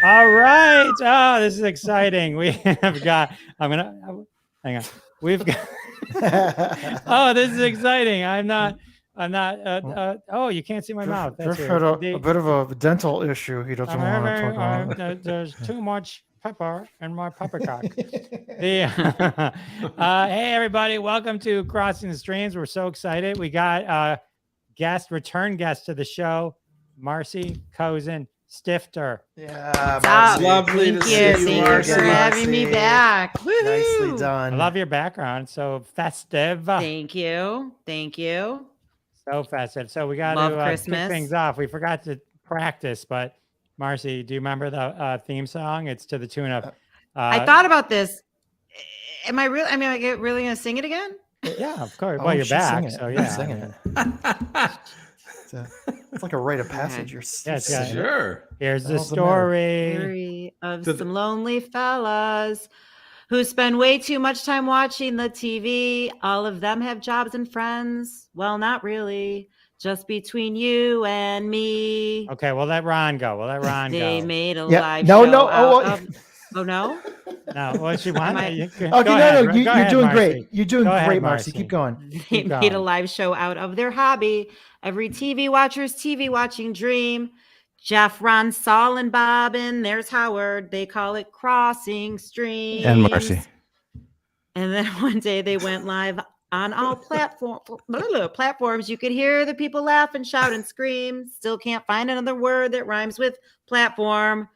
All right. Oh, this is exciting. We have got. Hang on. We've got. Oh, this is exciting. I'm not. Oh, you can't see my mouth. That's Drift weird. had a bit of a dental issue. He doesn't want to talk about. There's too much pepper in my poppycock. Hey, everybody. Welcome to Crossing the Streams. We're so excited. We got return guest to the show, Marci Cozen Stifter. Yeah, Marci. Lovely to see you, Thank you for having me back. Woo-hoo. Nicely done. I love your background. So festive. Thank you. So festive. So we got to kick things off. We forgot to practice, but Marci, do you remember the theme song? It's to the tune of. I thought about this. Am I really? I mean, am I really going to sing it again? Yeah, of course. Well, you're back, so yeah. Singing it. It's like a rite of passage. You're sure. Here's the story. Story of some lonely fellas who spend way too much time watching the TV. All of them have jobs and friends. Well, not really. Just between you and me. Okay, we'll let Ron go. They made a live show. Oh, no? No, what you want? Okay, no, you're doing great. You're doing great, Marci. Keep going. They made a live show out of their hobby. Every TV watcher's TV watching dream. Jeff, Ron, Saul, and Bob, and there's Howard. They call it Crossing Streams. And Marci. And then one day they went live on all platforms. You could hear the people laugh and shout and scream. Still can't find another word that rhymes with platform.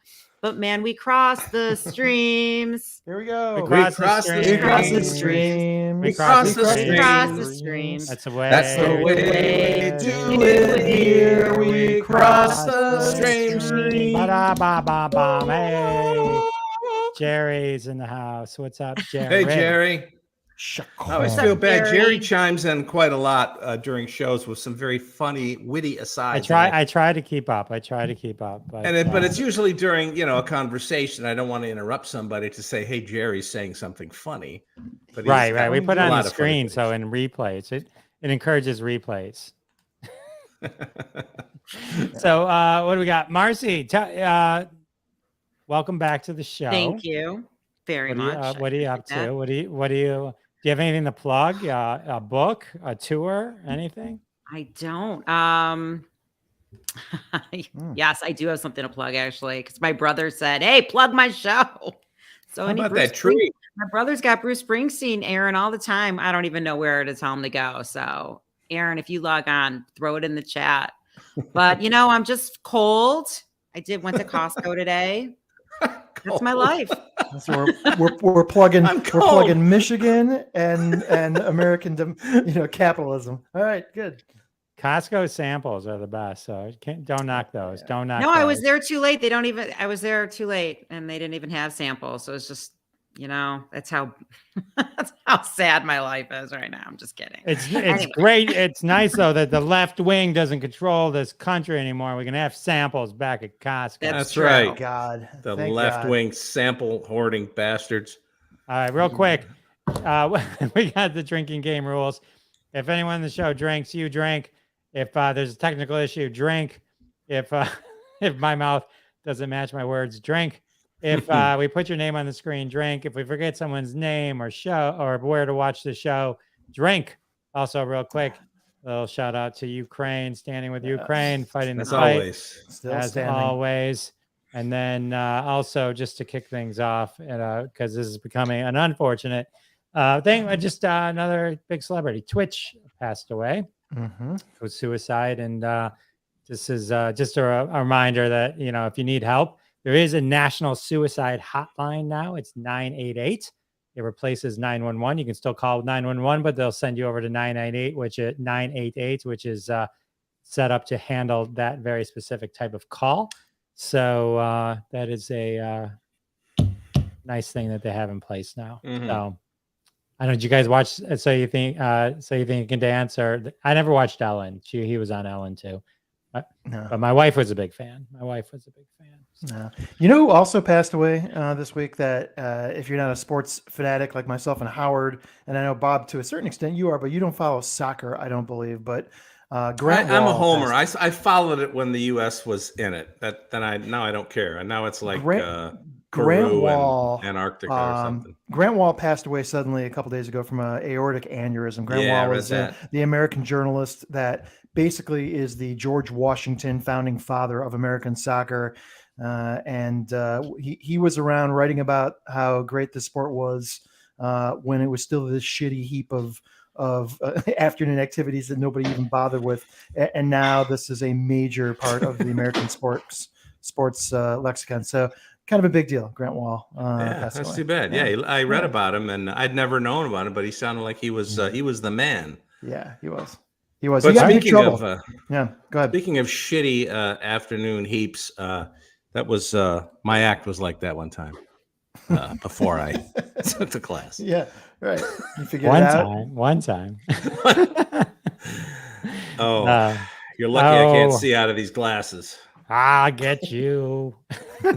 But man, we cross the streams. Here we go. We cross the streams. That's the way. That's the way we do it here. We cross the streams. Hey, Jerry's in the house. What's up, Jerry? Hey, Jerry. I always feel bad. Jerry chimes in quite a lot during shows with some very funny, witty asides. I try to keep up. But it's usually during a conversation. I don't want to interrupt somebody to say, "Hey, Jerry's saying something funny." But right. We put it on the screen, so in replays, it encourages replays. So what do we got, Marci? Welcome back to the show. Thank you very much. What are you up to? What do you? Do you have anything to plug? A book, a tour, anything? I don't. Yes, I do have something to plug actually, because my brother said, "Hey, plug my show." So how about that tree? My brother's got Bruce Springsteen airing all the time. I don't even know where to tell him to go. So, Aaron, if you log on, throw it in the chat. But I'm just cold. Went to Costco today. That's my life. So we're plugging Michigan and American capitalism. All right, good. Costco samples are the best, so don't knock those. Don't knock. No, those. I was there too late. I was there too late, and they didn't even have samples. So it's just that's how sad my life is right now. I'm just kidding. It's great. It's nice though that the left wing doesn't control this country anymore. We can have samples back at Costco. That's right. God, the left wing sample hoarding bastards. All right, real quick. We got the drinking game rules. If anyone in the show drinks, you drink. If there's a technical issue, drink. If my mouth doesn't match my words, drink. If we put your name on the screen, drink. If we forget someone's name or show or where to watch the show, drink. Also, real quick, a little shout out to Ukraine, standing with Ukraine, fighting the fight. As always. And then also, just to kick things off, because this is becoming an unfortunate thing, just another big celebrity, Twitch, passed away with suicide. And this is just a reminder that, if you need help, there is a national suicide hotline now. It's 988. It replaces 911. You can still call 911, but they'll send you over to 998, which is set up to handle that very specific type of call. So that is a nice thing that they have in place now. So I don't know. Did you guys watch? So you think you can dance? Or I never watched Ellen. He was on Ellen too. No. But my wife was a big fan. No. You know who also passed away this week that if you're not a sports fanatic like myself and Howard, and I know Bob to a certain extent you are, but you don't follow soccer, I don't believe. But Grant I'm a Wall homer. passed- I followed it when the U.S. was in it. Now I don't care. And now it's like Grant Peru Wall, and Antarctica or something. Grant Wall passed away suddenly a couple days ago from an aortic aneurysm. Grant Yeah, I Wall read was that. the American journalist that basically is the George Washington founding father of American soccer. He was around writing about how great the sport was when it was still this shitty heap of afternoon activities that nobody even bothered with. And now this is a major part of the American sports lexicon. So kind of a big deal. Grant Wall. That's away. too bad. Yeah. I read about him, and I'd never known about him, but he sounded like he was the man. Yeah, he was. He was. But He got in big speaking trouble. of Yeah, go ahead. speaking of shitty afternoon heaps, that was my act was like that one time before I took the class. Yeah, right. You figured it out. One time. Oh, you're lucky I can't oh. see out of these glasses. I'll get you. So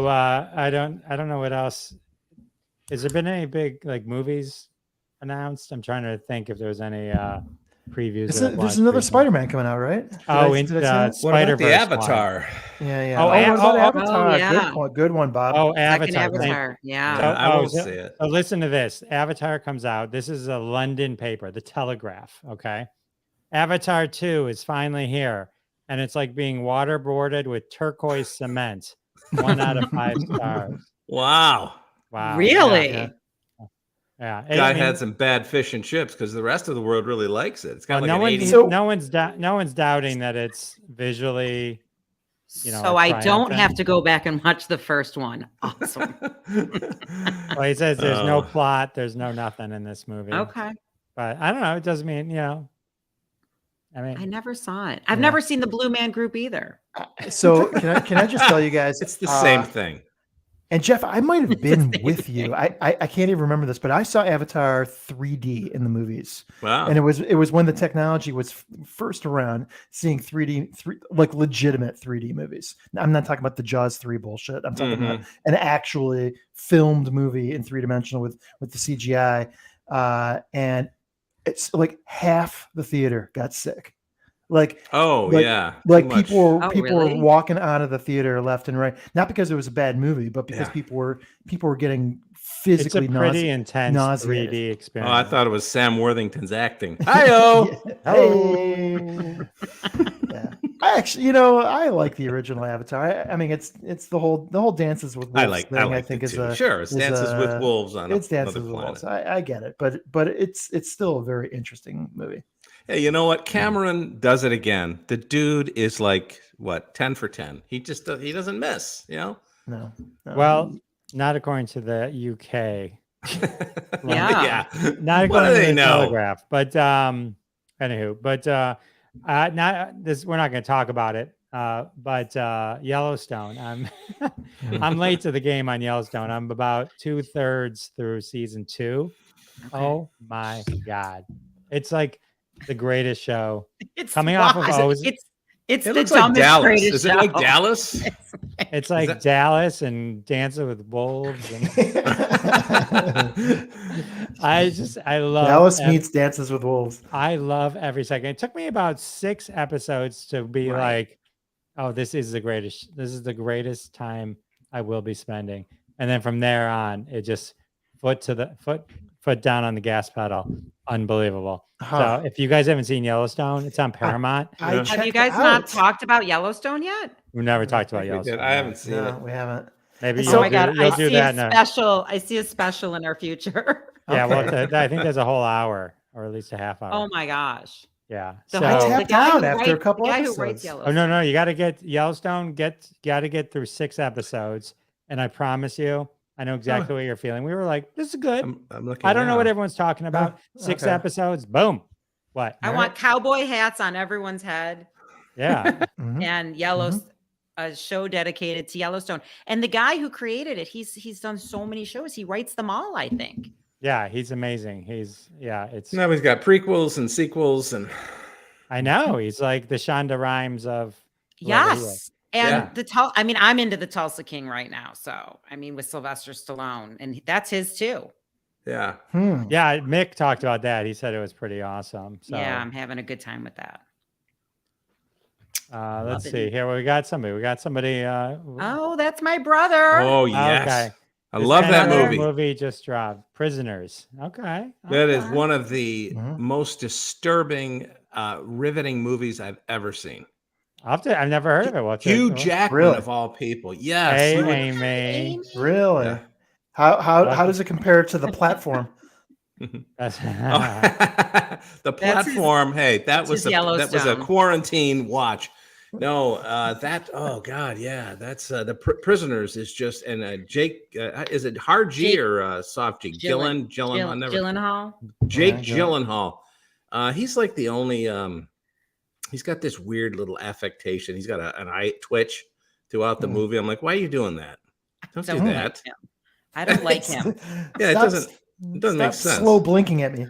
I don't know what else. Has there been any big like movies announced? I'm trying to think if there was any previews. There's another Spider-Man coming out, right? Into What about Spider-Verse. the Avatar? Yeah. Oh, what about Avatar? oh, yeah. Good one, Bob. Oh, Second Avatar. Avatar. Yeah. So- I won't see it. So listen to this. Avatar comes out. This is a London paper, The Telegraph. Okay. Avatar 2 is finally here. And it's like being waterboarded with turquoise cement. 1 out of 5 stars. Wow. Wow. Really? Yeah. Guy had some bad fish and chips because the rest of the world really likes it. It's got Well, like an 80. no one's doubting that it's visually, So I don't have to go back and watch the first one. Awesome. Well, he says there's no plot, there's no nothing in this movie. Okay. But I don't know. It doesn't mean, I mean, I never saw it. I've never seen the Blue Man Group either. So can I just tell you guys, It's the same thing. And Jeff, I might have been with you. I can't even remember this, but I saw Avatar 3D in the movies. Wow. And it was when the technology was first around, seeing 3D, like legitimate 3D movies. I'm not talking about the Jaws 3 bullshit. I'm talking about an actually filmed movie in 3-dimensional with the CGI. And it's like half the theater got sick. Like people were walking out of the theater left and right, not because it was a bad movie, but because people were getting physically it's a pretty intense nauseated. 3D experience. Oh, I thought it was Sam Worthington's acting. Hi-yo. Hey. Yeah. I actually, I like the original Avatar. I mean, it's the whole Dances with Wolves thing. I think is a sure. It's Dances with Wolves on it's another Dances with planet. Wolves. I get it, but it's still a very interesting movie. Hey, you know what? Cameron does it again. The dude is like 10 for 10. He doesn't miss. No. Well, not according to the UK. Yeah. Not What do according to they the know? Telegraph. But anywho, not this. We're not going to talk about it. But Yellowstone. I'm late to the game on Yellowstone. I'm about 2/3 through season 2. Okay. Oh my God! It's like the greatest show. It's coming off of Oz. It's It the looks like dumbest Dallas. greatest Is it show. like Dallas? It's like Dallas and Dancing with Wolves. And I love Dallas meets Dances with Wolves. I love every second. It took me about 6 episodes to be like, oh, this is the greatest. This is the greatest time I will be spending. And then from there on, it just foot down on the gas pedal. Unbelievable. So if you guys haven't seen Yellowstone, it's on Paramount. Have you guys not talked about Yellowstone yet? We've never talked about Yellowstone. I haven't seen it. We haven't. Maybe Oh my God! you'll do that. I see a special in our future. Yeah, well, I think there's a whole hour or at least a half hour. Oh my gosh! Yeah. So I tapped out after a couple episodes. Who writes Oh no, you got to get Yellowstone. Got to get through 6 episodes, and I promise you, I know exactly what you're feeling. We were like, this is good. I'm looking I don't know now. what everyone's talking about. 6 episodes, boom. What? I want cowboy hats on everyone's head. Yeah. And a show dedicated to Yellowstone. And the guy who created it, he's done so many shows. He writes them all, I think. Yeah, he's amazing. It's now he's got prequels and sequels and I know he's like the Shonda Rhimes of yes. And I'm into the Tulsa King right now. So with Sylvester Stallone, and that's his too. Yeah. Yeah, Mick talked about that. He said it was pretty awesome. So Yeah, I'm having a good time with that. let's it. see. Here we got somebody. Oh, that's my brother. Oh yes. Okay. I This love that tentative movie. movie just dropped. Prisoners. Okay. That is okay. one of the Mhm. most disturbing, riveting movies I've ever seen. I've never heard of it. What's Hugh it? Jackman Really? of all people. Yes. Hey, you would- Amy. Amy. Really? Yeah. How does it compare to the platform? That's- The platform. Hey, that was his that was a Yellowstone. quarantine watch. No, that. Oh God, yeah. That's the Prisoners is just and Jake. Is it hard G Jake or soft G? Gyllenhaal. Jake Yeah, Gyllenhaal. He's like the only. He's got this weird little affectation. He's got an eye twitch throughout the movie. I'm like, why are you doing that? Don't do Don't that. like him. I don't like him. Yeah, it doesn't make stop sense. Slow blinking at me.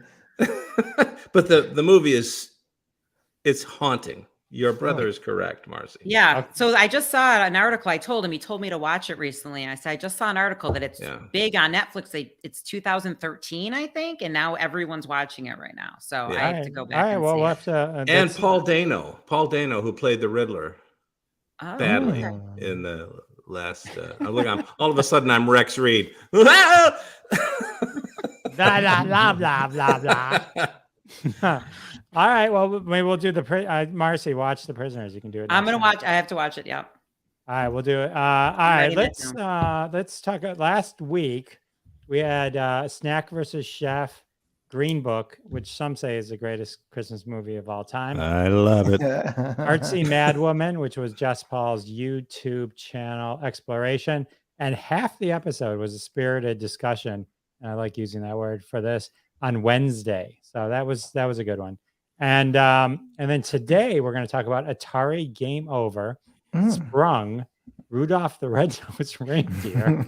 But the movie it's haunting. Your brother is correct, Marci. Yeah. Okay. So I just saw an article. I told him, he told me to watch it recently. And I said, I just saw an article that it's big on Netflix. It's 2013, I think. And now everyone's watching it right now. So Yeah. I have to go back. All right. and Well, see we'll it. have to. And Paul Dano, who played the Riddler Oh, badly okay. in the last. Look, all of a sudden I'm Rex Reed. Blah, blah, blah, blah, blah, blah. All right. Well, maybe we'll do the Marci. Watch the Prisoners. You can do it. I'm next going to time. watch. I have to watch it. Yeah. All right, we'll do it. All right, writing it let's talk. Last week we had Snack versus Chef, Green Book, which some say is the greatest Christmas movie of all time. I love it. Artsy Mad Woman, which was Jess Paul's YouTube channel exploration, and half the episode was a spirited discussion. And I like using that word for this on Wednesday, so that was a good one. And then today we're going to talk about Atari Game Over, Sprung, Rudolph the Red-Nosed Reindeer,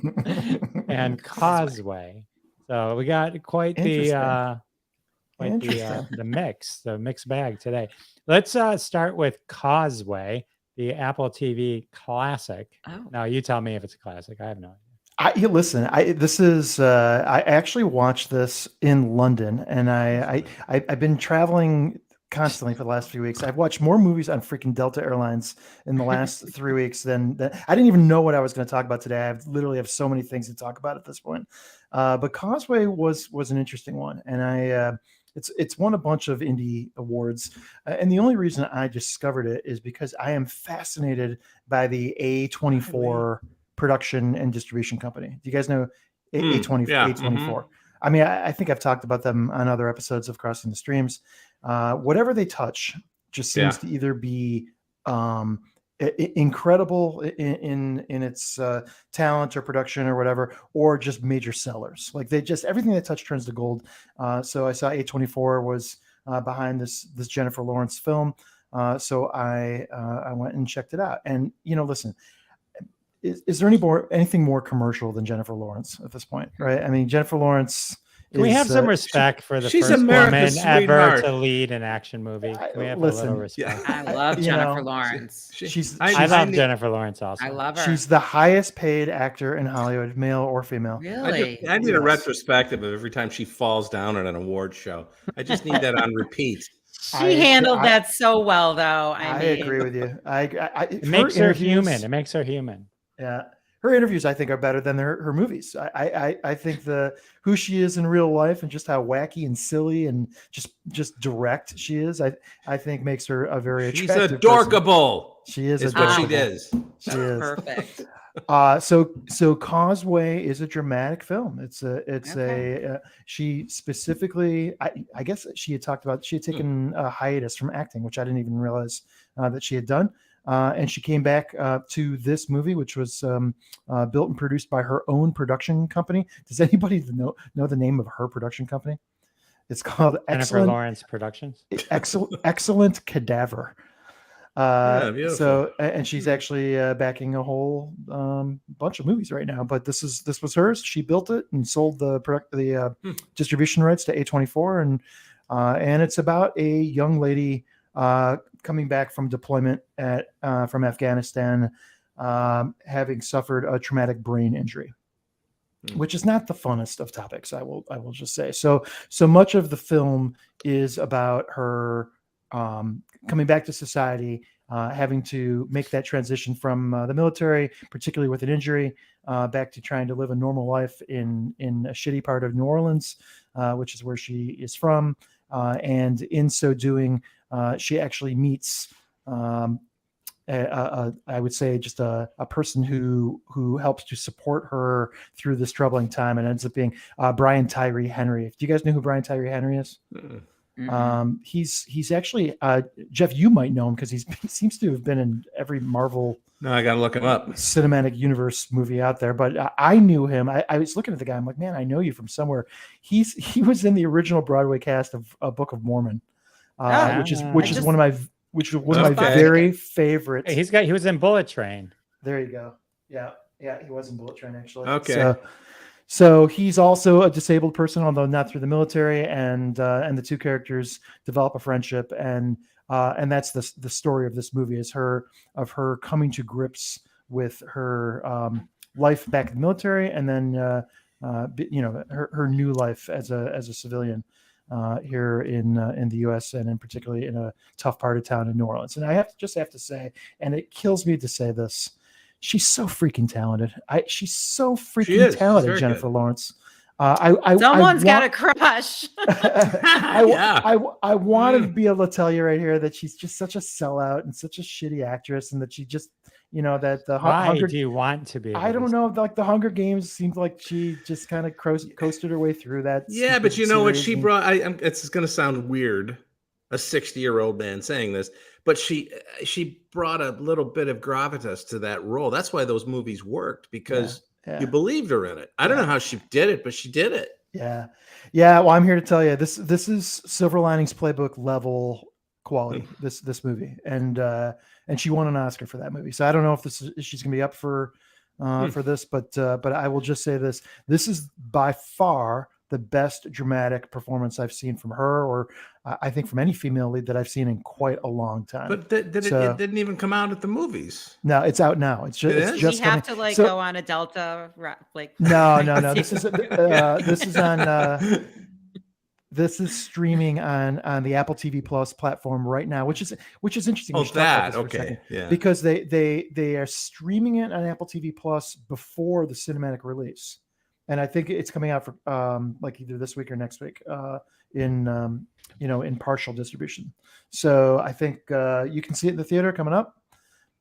and Causeway. So we got quite the mixed bag today. Let's start with Causeway, the Apple TV classic. Oh. Now you tell me if it's a classic. I have no idea. I actually watched this in London, and I've been traveling constantly for the last few weeks. I've watched more movies on freaking Delta Airlines in the last 3 weeks than I didn't even know what I was going to talk about today. I literally have so many things to talk about at this point. But Causeway was an interesting one, and it's won a bunch of indie awards. And the only reason I discovered it is because I am fascinated by the A24 production and distribution company. Do you guys know A24? Yeah. A24. I mean, I think I've talked about them on other episodes of Crossing the Streams. Whatever they touch just seems to either be incredible in its talent or production or whatever, or just major sellers. Like everything they touch turns to gold. So I saw A24 was behind this Jennifer Lawrence film. So I went and checked it out. And listen. Is there anything more commercial than Jennifer Lawrence at this point, right? I mean, Jennifer Lawrence. Can we have some respect for the she's first America's woman ever sweetheart. to lead an action movie? Can we have a little respect? I love Jennifer Lawrence. I love Jennifer Lawrence also. I love her. She's the highest paid actor in Hollywood, male or female. Really? I need a retrospective of every time she falls down at an award show. I just need that on repeat. She handled that so well, though. I mean, agree with you. It makes her human. It makes her human. Yeah. Her interviews, I think, are better than her movies. I think who she is in real life and just how wacky and silly and just direct she is, I think makes her a very attractive. She's adorkable. She is what she adorable. is. She is perfect. So Causeway is a dramatic film. She specifically, I guess she had talked about, she had taken a hiatus from acting, which I didn't even realize that she had done. And she came back to this movie, which was built and produced by her own production company. Does anybody know the name of her production company? It's called Jennifer Lawrence Productions. Excellent Cadaver. Beautiful. And she's actually backing a whole bunch of movies right now. But this was hers. She built it and sold the distribution rights to A24, and it's about a young lady coming back from deployment from Afghanistan, having suffered a traumatic brain injury. which is not the funnest of topics. I will just say so. So much of the film is about her coming back to society, having to make that transition from the military, particularly with an injury, back to trying to live a normal life in a shitty part of New Orleans, which is where she is from. And in so doing, she actually meets, I would say, just a person who helps to support her through this troubling time, and ends up being Brian Tyree Henry. Do you guys know who Brian Tyree Henry is? He's actually Jeff, you might know him because he seems to have been in every Marvel I gotta look him up. cinematic universe movie out there. But I knew him. I was looking at the guy. I'm like, man, I know you from somewhere. He was in the original Broadway cast of Book of Mormon, which is one of my very favorite. He was in Bullet Train. There you go. Yeah, he was in Bullet Train actually. Okay. So he's also a disabled person, although not through the military, and the two characters develop a friendship, and that's the story of this movie, is her coming to grips with her life back in the military, and then her new life as a civilian here in the U.S. and in particularly in a tough part of town in New Orleans. And I have to say, and it kills me to say this, she's so freaking talented. She's so freaking talented, Jennifer Lawrence. Someone's got a crush. I wanted to be able to tell you right here that she's just such a sellout and such a shitty actress, and that she just, that the Hunger. Do you want to be? I don't know. Like the Hunger Games seemed like she just kind of coasted her way through that. Yeah, but you know what she brought? It's going to sound weird, a 60-year-old man saying this, but she brought a little bit of gravitas to that role. That's why those movies worked, because you believed her in it. I don't know how she did it, but she did it. Yeah. Well, I'm here to tell you this is Silver Linings Playbook level quality. This movie, and she won an Oscar for that movie. So I don't know if she's going to be up for this, but I will just say this: this is by far the best dramatic performance I've seen from her, or I think from any female lead that I've seen in quite a long time. But it didn't even come out at the movies. No, it's out now. It's just you have to go on a Delta No. This is streaming on the Apple TV Plus platform right now, which is interesting. Oh, that okay, yeah. Because they are streaming it on Apple TV Plus before the cinematic release. And I think it's coming out for either this week or next week in partial distribution. So I think you can see it in the theater coming up.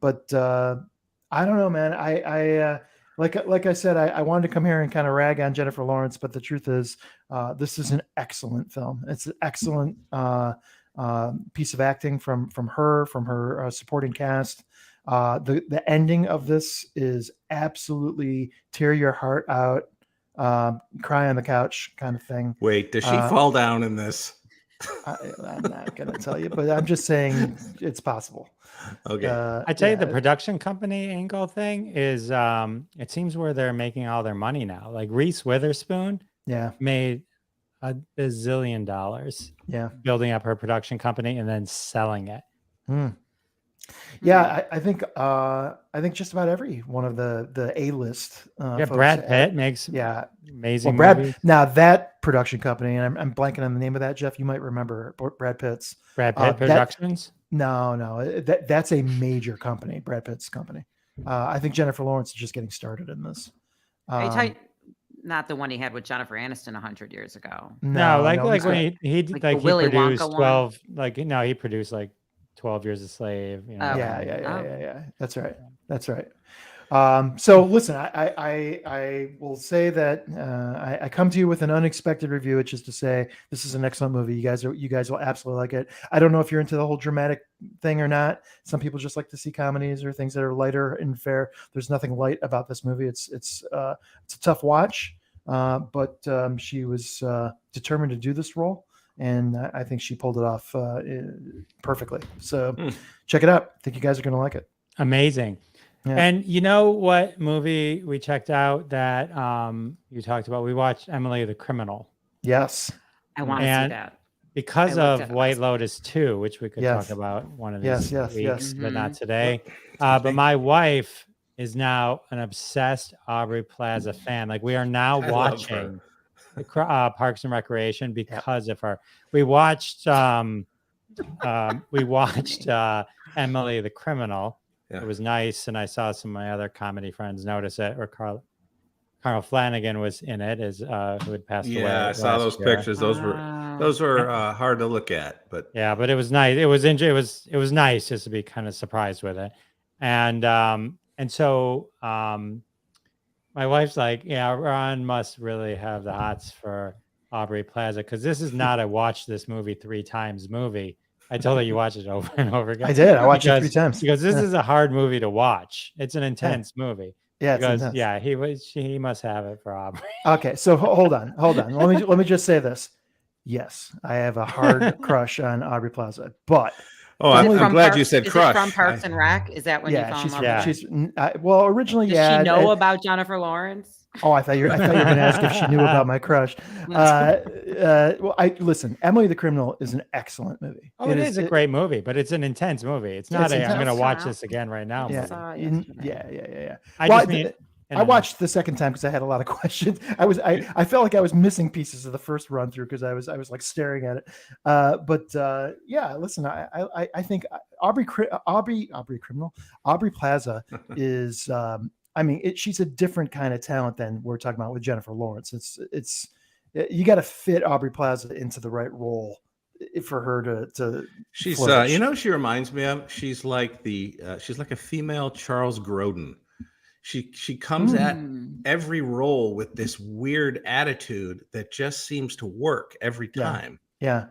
But I don't know, man. I like I said, I wanted to come here and kind of rag on Jennifer Lawrence, but the truth is, this is an excellent film. It's an excellent piece of acting from her supporting cast. The ending of this is absolutely tear your heart out. Cry on the couch kind of thing. Wait, does she fall down in this? I'm not gonna tell you, but I'm just saying it's possible. Okay. I tell you, the production company angle thing is it seems where they're making all their money now. Like Reese Witherspoon made $1 billion building up her production company and then selling it. Yeah, I think just about every one of the A-list. Brad Pitt makes amazing movies. Now that production company, and I'm blanking on the name of that. Jeff, you might remember Brad Pitt Productions. No, that's a major company, Brad Pitt's company. I think Jennifer Lawrence is just getting started in this. Not the one he had with Jennifer Aniston 100 years ago. No, when he produced 12. One? He produced 12 Years a Slave. Yeah. That's right. So listen, I will say that I come to you with an unexpected review, which is to say this is an excellent movie. You guys will absolutely like it. I don't know if you're into the whole dramatic thing or not. Some people just like to see comedies or things that are lighter and fair. There's nothing light about this movie. It's a tough watch, but she was determined to do this role. And I think she pulled it off perfectly. So check it out. I think you guys are going to like it. Amazing. Yeah. And you know what movie we checked out that you talked about? We watched Emily the Criminal. Yes. I want to see that. Because of White Lotus 2, which we could talk about one of these weeks, but not today. But my wife is now an obsessed Aubrey Plaza fan. Like we are now I love her. watching the Parks and Recreation because of her. We watched Emily the Criminal. Yeah. It was nice, and I saw some of my other comedy friends notice it. Or Carl Flanagan was in it, as who had passed away. Yeah, I saw those pictures. Those were hard to look at, but yeah, but it was nice. It was nice just to be kind of surprised with it, and so my wife's like, yeah, Ron must really have the hots for Aubrey Plaza because this is not a watch this movie 3 times movie. I told her you watch it over and over again. I did. I watched it 3 times because this is a hard movie to watch. It's an intense movie. Yeah, because he must have it for Aubrey. Okay, so hold on. Let me just say this. Yes, I have a hard crush on Aubrey Plaza, but I'm glad you said crush. Is it from Parks and Rec? Is that when you fell in love with her? She's well, originally, Does she know about Jennifer Lawrence? Oh, I thought you were going to ask if she knew about my crush. Well, listen, Emily the Criminal is an excellent movie. Oh, it is a great movie, but it's an intense movie. It's not I'm going to watch this again right now. Yeah. I watched the second time because I had a lot of questions. I felt like I was missing pieces of the first run through because I was like staring at it. Listen, I think Aubrey Plaza is. She's a different kind of talent than we're talking about with Jennifer Lawrence. It's you got to fit Aubrey Plaza into the right role for her to. She's she reminds me of. She's like a female Charles Grodin. She comes at every role with this weird attitude that just seems to work every time. Yeah.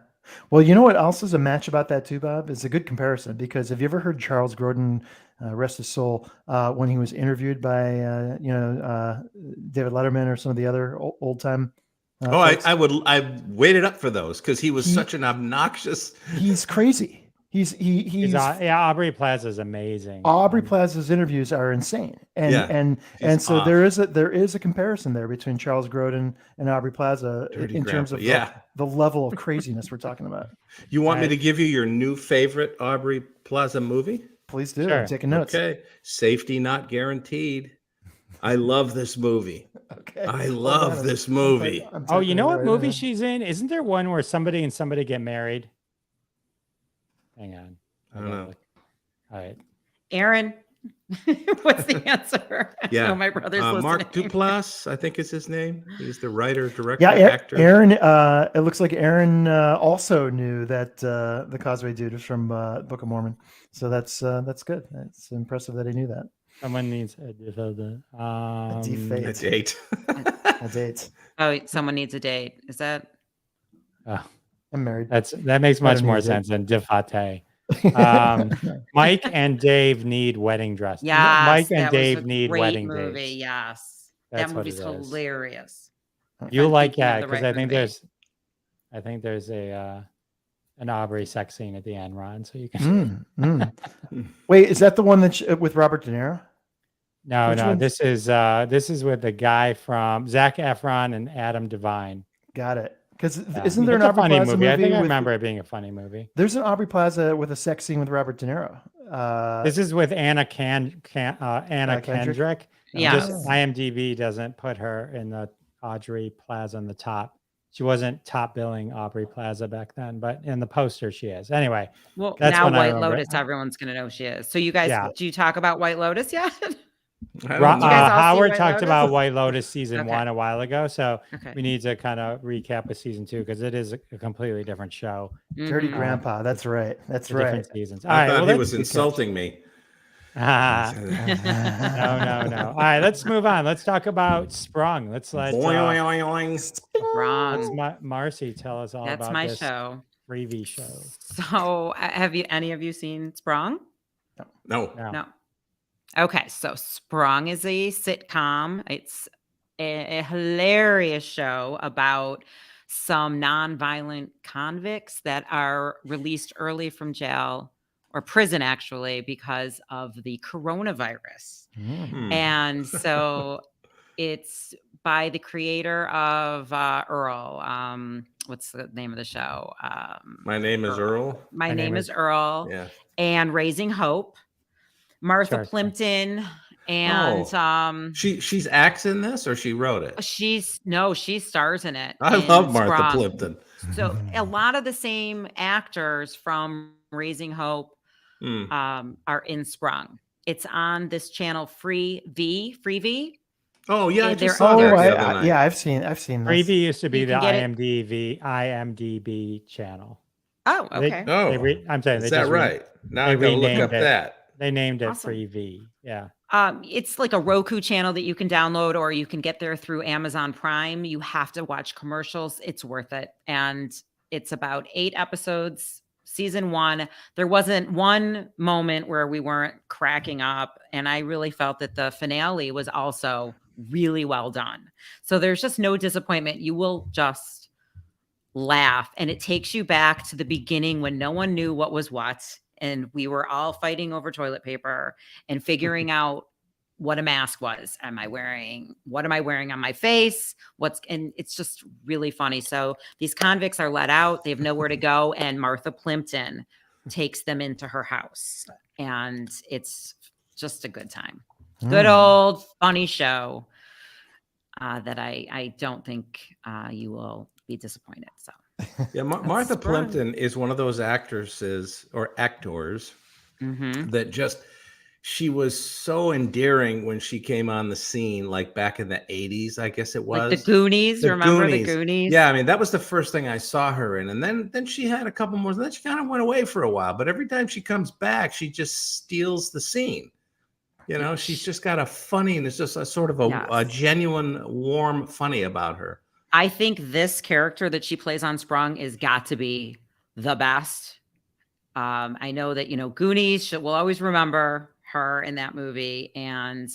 Well, you know what else is a match about that too, Bob? It's a good comparison because have you ever heard Charles Grodin, rest his soul, when he was interviewed by David Letterman or some of the other old time? I waited up for those because he was such an obnoxious. He's crazy. He's Aubrey Plaza is amazing. Aubrey Plaza's interviews are insane, and so there is a comparison there between Charles Grodin and Aubrey Plaza in terms of the level of craziness we're talking about. You want me to give you your new favorite Aubrey Plaza movie? Please do. Sure. I'm taking notes. Okay, Safety Not Guaranteed. I love this movie. Okay, I love this movie. Oh, you know what movie she's in? Isn't there one where somebody and somebody get married? Hang on. I don't know. All right. Aaron, what's the answer? Yeah. My brother's listening. Mark Duplass, I think is his name. He's the writer, director, actor. Aaron, it looks like Aaron also knew that the Causeway dude was from Book of Mormon. So that's good. It's impressive that he knew that. Someone needs a date. A date. Oh, someone needs a date. Is that? I'm married. That makes much more sense than Defate. Mike and Dave need wedding dresses. Yes, Mike and Dave need wedding movie. dates. Yes, that's that movie's hilarious. You like that because I think there's an Aubrey sex scene at the end, Ron. So you can. Wait, is that the one that with Robert De Niro? No. This is with the guy from Zac Efron and Adam Devine. Got it. Because isn't there an Aubrey funny Plaza movie? I think I remember it being a funny movie. There's an Aubrey Plaza with a sex scene with Robert De Niro. This is with Anna Kendrick. Yeah. IMDb doesn't put her in the Aubrey Plaza on the top. She wasn't top billing Aubrey Plaza back then, but in the poster she is. Anyway. Well, now White Lotus, everyone's going to know she is. So you guys, do you talk about White Lotus yet? Howard talked about White Lotus season 1 a while ago, so we need to kind of recap with season 2 because it is a compleply different show. Dirty Grandpa, that's right. That's right. Different seasons. I thought he was insulting me. No. All right, let's move on. Let's talk about Sprung. Let's let Marci tell us all about my this show. Freebie show. So, have any of you seen Sprung? No. Okay, so Sprung is a sitcom. It's a hilarious show about some nonviolent convicts that are released early from jail or prison, actually, because of the coronavirus. And so it's by the creator of Earl. What's the name of the show? My Name is Earl. My Name is Earl. Yeah. And Raising Hope. Martha Plimpton And she's acts in this, or she wrote it? she stars in it. I in love Martha Sprung. Plimpton. So a lot of the same actors from Raising Hope are in Sprung. It's on this channel, Free V. Oh yeah, I They're- just saw that the other night. yeah, I've seen this. Freevee used to be You the can get IMDb channel. Oh, okay. I'm saying Is that right? Now I they gotta look renamed up it. that. They named it Awesome. Freevee. Yeah. It's like a Roku channel that you can download, or you can get there through Amazon Prime. You have to watch commercials. It's worth it. And it's about 8 episodes, season 1. There wasn't one moment where we weren't cracking up. And I really felt that the finale was also really well done. So there's just no disappointment. You will just laugh. And it takes you back to the beginning when no one knew what was what. And we were all fighting over toilet paper and figuring out what a mask was. What am I wearing on my face? And it's just really funny. So these convicts are let out. They have nowhere to go. And Martha Plimpton takes them into her house. And it's just a good time. Good old funny show that I don't think you will be disappointed. So. Yeah, Martha Sprung. Plimpton is one of those actresses or actors that she was so endearing when she came on the scene, like back in the 80s, I guess it was. Like the Goonies. Remember the Goonies? Yeah, I mean, that was the first thing I saw her in. And then she had a couple more. Then she kind of went away for a while. But every time she comes back, she just steals the scene. You know, she's just got a funny, and it's just a sort of a genuine, warm funny about her. I think this character that she plays on Sprung is got to be the best. I know that, Goonies, we'll always remember her in that movie. And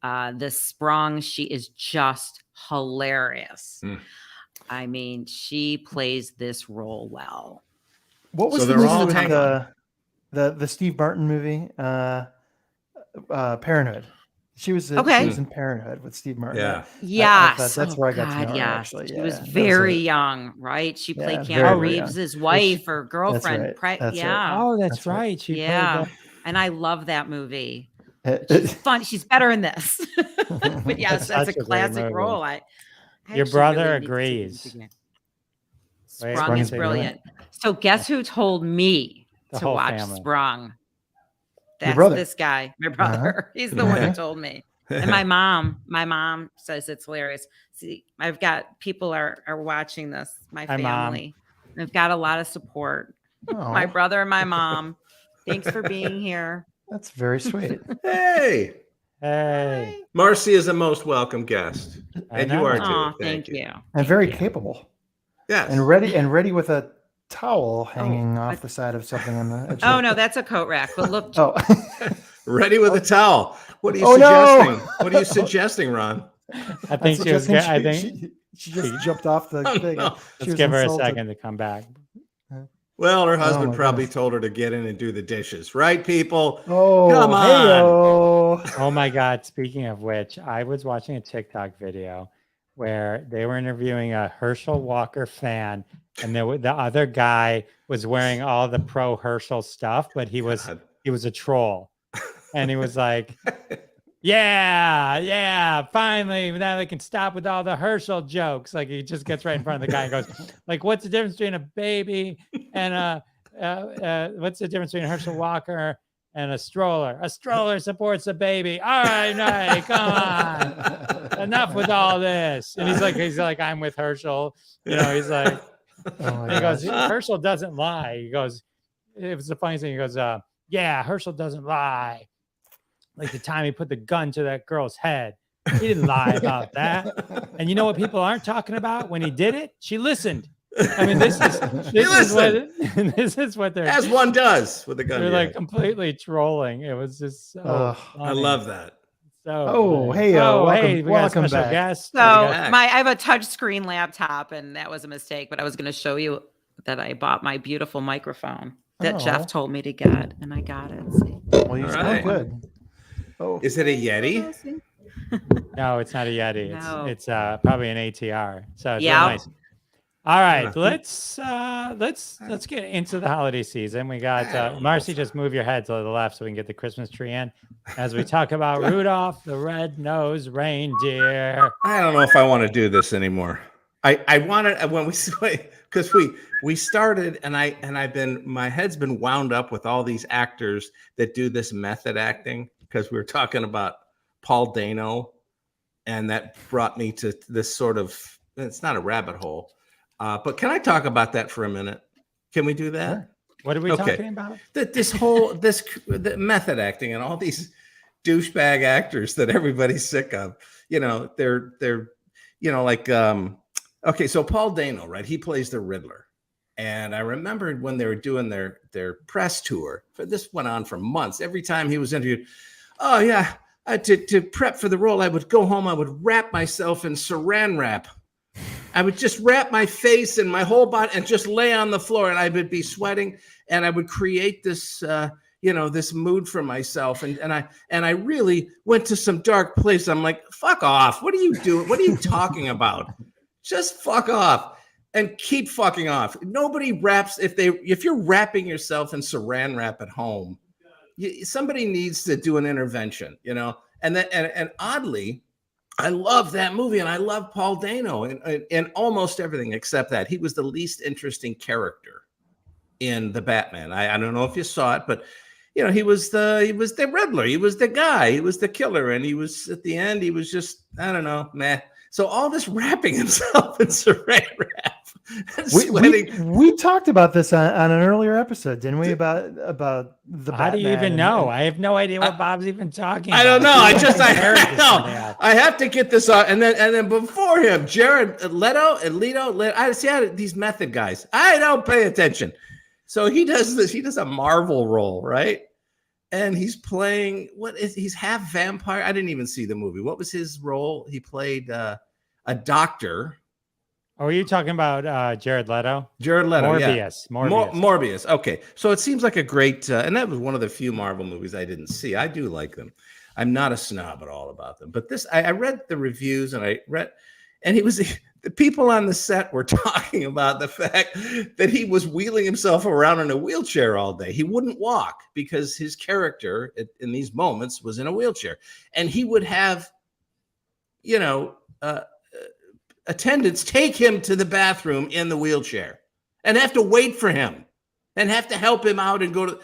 the Sprung, she is just hilarious. I mean, she plays this role well. What was the movie with the Steve Martin movie? Parenthood. She was in Parenthood with Steve Martin. Yeah. Yes. That's where I got to know her, yes. actually. She Yeah, was very young, right? She played Keanu Reeves' wife or girlfriend. That's yeah. Oh, that's right. She played that. And I love that movie. She's fun. She's better in this. But yes, that's a classic role. Your brother agrees. Sprung is brilliant. So guess who told me to watch Sprung? That's this guy, my brother. He's the one who told me. And my mom says it's hilarious. See, I've got people are watching this, my family. I've got a lot of support. My brother and my mom. Thanks for being here. That's very sweet. Hey. Marci is a most welcome guest. And you are too. Thank you. And very capable. Yes. And ready with a towel hanging off the side of something on the edge. Oh no, that's a coat rack. But look. Ready with a towel. What are you suggesting? No. What are you suggesting, Ron? I think she was. I think she just jumped off the thing. No. Let's give her a second to come back. Well, her husband probably told her to get in and do the dishes, right, people? Oh, come on! Oh my God! Speaking of which, I was watching a TikTok video where they were interviewing a Herschel Walker fan, and the other guy was wearing all the pro Herschel stuff, but he was a troll, and he was like, "Yeah, finally now they can stop with all the Herschel jokes." Like he just gets right in front of the guy and goes, "Like, what's the difference between a baby and what's the difference between Herschel Walker and a stroller? A stroller supports a baby. All right, come on, enough with all this." And he's like, "I'm with Herschel." He's like, he goes, "Herschel doesn't lie." He goes, it was the funniest thing. He goes, "Yeah, Herschel doesn't lie. Like the time he put the gun to that girl's head. He didn't lie about that. And you know what people aren't talking about? When he did it, she listened. I mean, this is what they're, as one does with a gun. They're like completely trolling. It was just so I love that. So welcome, we got a special back. guest. So I have a touchscreen laptop, and that was a mistake. But I was going to show you that I bought my beautiful microphone that Jeff told me to get, and I got it. See? Well, you sound good. Oh, is it a Yeti? No, it's not a Yeti. No. It's probably an ATR. So it's yeah. nice. All right, Yeah. let's get into the holiday season. We got I don't know Marcy. if- Just move your head to the left so we can get the Christmas tree in. As we talk about Rudolph the Red-Nosed Reindeer. I don't know if I want to do this anymore. I wanted when because we started and I've been my head's been wound up with all these actors that do this method acting because we were talking about Paul Dano, and that brought me to this sort of it's not a rabbit hole. But can I talk about that for a minute? Can we do that? Sure. What are we talking about? The method acting and all these douchebag actors that everybody's sick of. You know, they're like okay, so Paul Dano, right? He plays the Riddler. And I remembered when they were doing their press tour. This went on for months. Every time he was interviewed, oh yeah, to prep for the role, I would go home, I would wrap myself in saran wrap. I would just wrap my face and my whole body and just lay on the floor, and I would be sweating, and I would create this, this mood for myself. And I really went to some dark place. I'm like, fuck off. What are you doing? What are you talking about? Just fuck off and keep fucking off. Nobody wraps if you're wrapping yourself in saran wrap at home, somebody needs to do an intervention, and oddly, I love that movie, and I love Paul Dano in almost everything except that. He was the least interesting character in the Batman. I don't know if you saw it, but he was the Riddler. He was the guy. He was the killer, and he was at the end. He was just I don't know, meh. So all this wrapping himself in saran wrap. We talked about this on an earlier episode, didn't we? About the How do you even know? I have no idea what Bob's even talking about. I don't know. I know. I have to get this on. And then before him, Jared Leto. I see these method guys. I don't pay attention. So he does this. He does a Marvel role, right? And he's playing he's half vampire. I didn't even see the movie. What was his role? He played a doctor. Oh, are you talking about Jared Leto? Jared Leto, Morbius. Yeah. Morbius. Okay, so it seems like a great, and that was one of the few Marvel movies I didn't see. I do like them. I'm not a snob at all about them. But this, I read the reviews, and the people on the set were talking about the fact that he was wheeling himself around in a wheelchair all day. He wouldn't walk because his character in these moments was in a wheelchair, and he would have, attendants take him to the bathroom in the wheelchair and have to wait for him and have to help him out and go to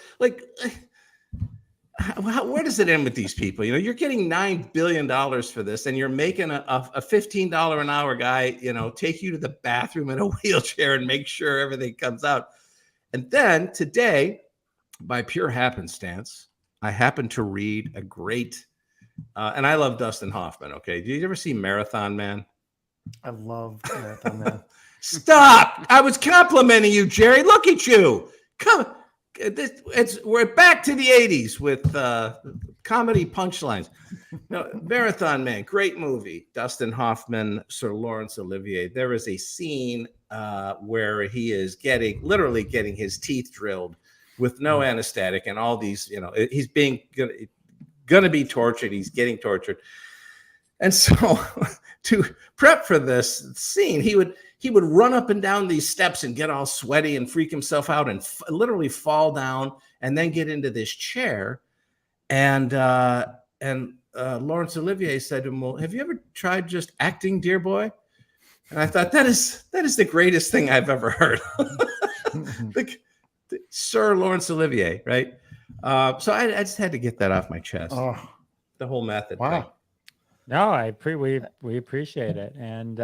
where does it end with these people? You're getting $9 billion for this, and you're making a $15 an hour guy, take you to the bathroom in a wheelchair and make sure everything comes out. And then today, by pure happenstance, I happened to read a great, and I love Dustin Hoffman. Okay. Did you ever see Marathon Man? I love Marathon Man. Stop! I was complimenting you, Jerry. Look at you. Come, we're back to the '80s with comedy punchlines. No, Marathon Man, great movie. Dustin Hoffman, Sir Laurence Olivier. There is a scene where he is literally getting his teeth drilled with no anesthetic, and all these, he's being gonna be tortured. He's getting tortured. And so to prep for this scene, he would run up and down these steps and get all sweaty and freak himself out and literally fall down and then get into this chair. And Laurence Olivier said to him, "Well, have you ever tried just acting, dear boy?" And I thought that is the greatest thing I've ever heard. Sir Laurence Olivier, right? So I just had to get that off my chest. Oh, the whole method. wow. Thing. No, we appreciate it, and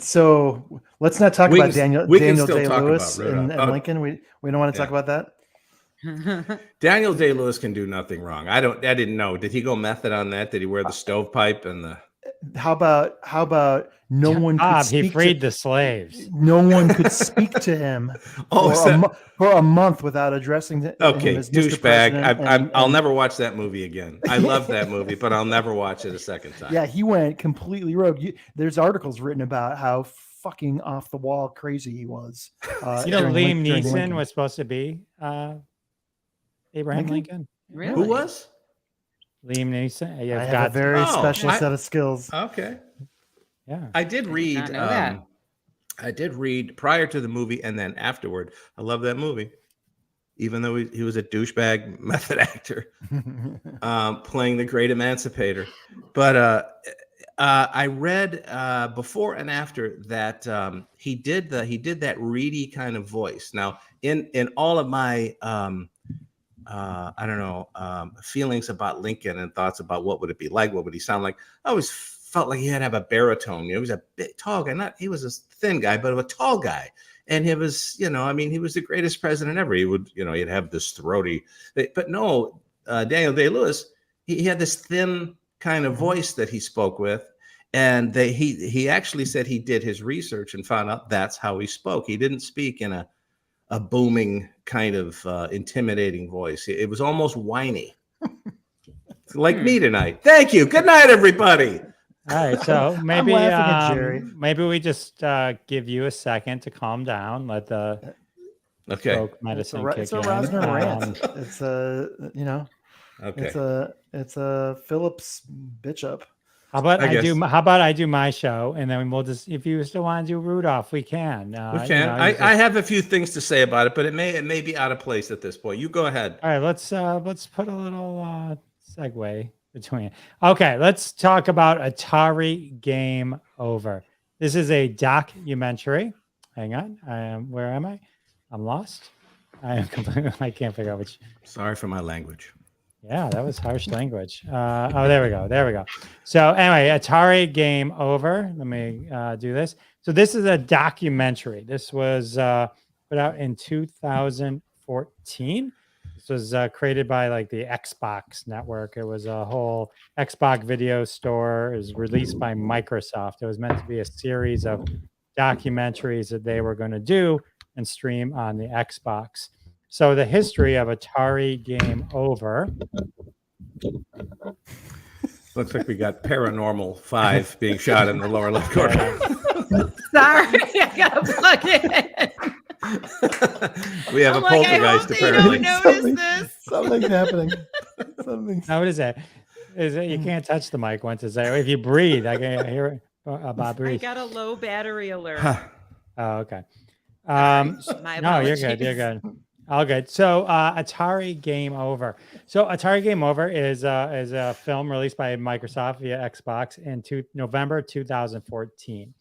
so let's not talk about Daniel Day-Lewis and Lincoln. We don't want to talk about that. Daniel Day-Lewis can do nothing wrong. I didn't know. Did he go method on that? Did he wear the stovepipe and the? How about no one could speak? He freed the slaves. No one could speak to him for a month without addressing him. Okay, as douchebag. I'll never watch that movie again. I love that movie, but I'll never watch it a second time. Yeah, he went completely rogue. There's articles written about how fucking off the wall crazy he was. Liam Neeson was supposed to be Abraham Lincoln. Really? Who was? Liam Neeson. I have a very special set of skills. Okay. Yeah. I did read. not know that. I did read prior to the movie and then afterward. I love that movie, even though he was a douchebag method actor playing the great emancipator. But I read before and after that he did that reedy kind of voice. Now, in all of my I don't know feelings about Lincoln and thoughts about what would it be like, what would he sound like, I always felt like he had to have a baritone. You know, he was a big tall guy. He was a thin guy, but a tall guy. And he was, he was the greatest president ever. He would, he'd have this throaty, but no, Daniel Day-Lewis, he had this thin kind of voice that he spoke with. And he actually said he did his research and found out that's how he spoke. He didn't speak in a booming kind of intimidating voice. It was almost whiny. Like me tonight. Thank you. Good night, everybody. All right, so maybe laughing at Jerry. maybe we just give you a second to calm down. Let the folk medicine kick It's a in. Rosner rant. It's it's a Phillips bitch up. How about I do my show, and then we'll just, if you still want to do Rudolph, we can. We can. I have a few things to say about it, but it may be out of place at this point. You go ahead. All right, let's put a little segue between. Okay, let's talk about Atari Game Over. This is a documentary. Hang on. Where am I? I'm lost. I can't figure out which. Sorry for my language. Yeah, that was harsh language. There we go. So anyway, Atari Game Over. Let me do this. So this is a documentary. This was put out in 2014. This was created by like the Xbox network. It was a whole Xbox video store. It was released by Microsoft. It was meant to be a series of documentaries that they were going to do and stream on the Xbox. So the history of Atari Game Over. Looks like we got Paranormal 5 being shot in the lower left corner. Sorry, I gotta plug it. We have a poltergeist apparently. Something's happening. Now, what is that? Is it you can't touch the mic once it's there. If you breathe, I can hear it. Bob breathe. I got a low battery alert. Oh, okay. My No, you're good. You're good. All good. So Atari Game Over. So Atari Game Over is a film released by Microsoft via Xbox in November 2014.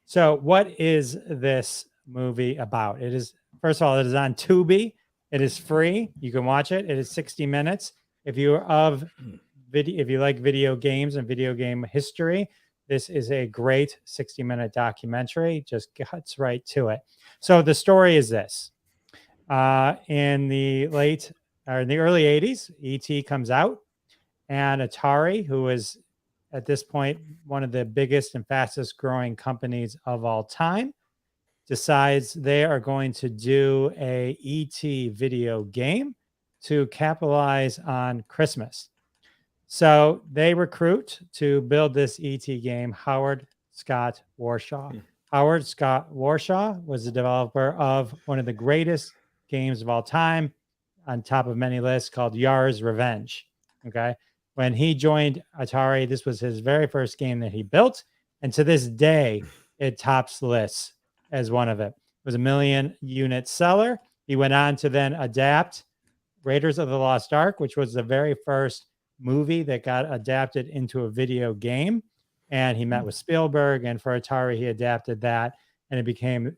So what is this movie about? It is, first of all, it is on Tubi. It is free. You can watch it. It is 60 minutes. If you like video games and video game history, this is a great 60-minute documentary. Just cuts right to it. So the story is this. In the early 80s, ET comes out, and Atari, who is at this point one of the biggest and fastest growing companies of all time, decides they are going to do a ET video game to capitalize on Christmas. So they recruit to build this ET game Howard Scott Warshaw. Howard Scott Warshaw was the developer of one of the greatest games of all time, on top of many lists, called Yar's Revenge. Okay. When he joined Atari, this was his very first game that he built. And to this day, it tops lists as one of it. It was a 1 million unit seller. He went on to then adapt Raiders of the Lost Ark, which was the very first movie that got adapted into a video game. And he met with Spielberg, and for Atari, he adapted that, and it became